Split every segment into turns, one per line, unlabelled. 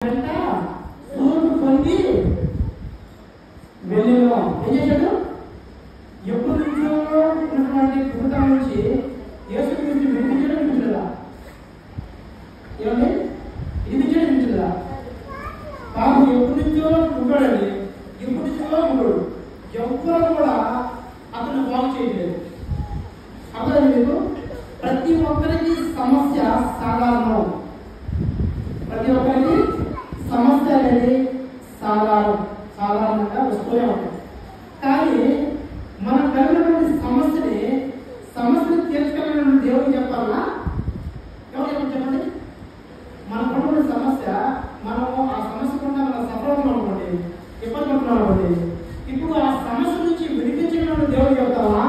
వెంట సూర్యుడు పొంది వెళ్ళిన ఏం చేశాడు? ఎప్పుడు నుంచో ఉన్నటువంటి పుట్టం నుంచి యేసు గురించి వినిపించడం వినిపించలేదా? ఏమండి? వినిపించడం వినిపించలేదా? తాను ఎప్పటి నుంచో ఉంటాడండి, ఎప్పటి నుంచో ఉంటాడు. ఎవ్వరు కూడా అతను బాగు చేయలేదు. అర్థం మీకు? ప్రతి ఒక్కరికి సమస్య సాధారణం. ప్రతి ఒక్కరికి సమస్య అనేది సాధారణంగా వస్తూనే ఉంటాయి. కానీ మనం కలిగినటువంటి సమస్యని తీర్చగలిగినటువంటి దేవుడు చెప్పాలా? ఎవరు చెప్పండి? మనకున్నటువంటి సమస్య, మనము ఆ సమస్య కూడా మన సఫలం అనుకోండి, ఇబ్బంది పడుతున్నాం అనుకోండి. ఇప్పుడు ఆ సమస్య నుంచి విడిపించగలిగిన దేవుడు చెప్తావా,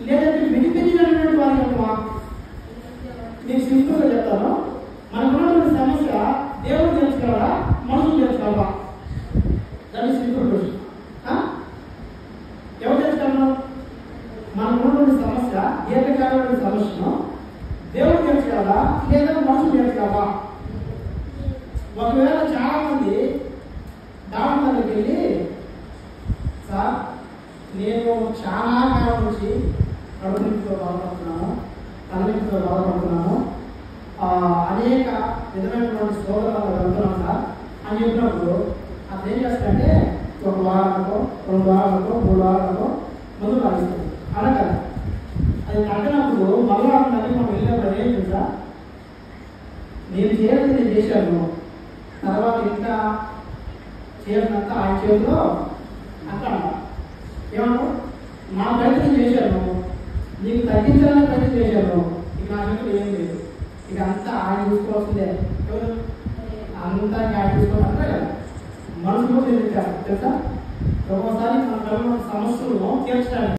లేదంటే విడిపించగలిగినటువంటి వారు చెప్తావా? నేను సింపుల్గా చెప్తాను. మనకున్నటువంటి సమస్య దేవుడు తెలుసుకోవాలా, మనుషులు తెలుసుకోవాలా? దాన్ని సింపుల్ క్వశ్చన్. ఎవరు తెలుసుకోవాలి? మనకున్నటువంటి సమస్య, దీర్ఘకాలమైన సమస్యను దేవుడు తెలుసుకోవాలా, లేదా మనుషులు తెలుసుకోవాలా? ఒకవేళ చాలా మంది డాక్టర్ దగ్గరికి వెళ్ళి, సార్ నేను చాలా కాలం నుంచి కడుపు నొప్పితో బాధపడుతున్నాను, తలనొప్పితో బాధపడుతున్నాను, అనేక విధమైనటువంటి సోదరులు వెళ్తున్నాను సార్ అని చెప్పినప్పుడు అతను ఏం చేస్తాడంటే ఒక వారానికో, 2 వారాలకో, 3 వారాలకో ముందు రాయిస్తాడు. అలా కదా, అది తగ్గినప్పుడు మళ్ళా మళ్ళీ మనం వెళ్ళినప్పుడు ఏం తెలుసా, నేను చేయాలని నేను చేశాను, తర్వాత ఇంకా చేయాలంతా ఆయన చేతిలో అంటాను. ఏమన్నా నా ప్రయత్నం చేశాను, నీకు తగ్గించాలని ప్రయత్నం చేశాను, ఇక నా చేతిలో ఏం లేదు, ఇక అంతా ఆయన చూసుకోవాల్సిందే. ఎవరు అంతా ఆయన చూసుకోవాలంటే కదా మనసు కూడా తెలుసా? ఒక్కోసారి మన సమస్యలను తీర్చడానికి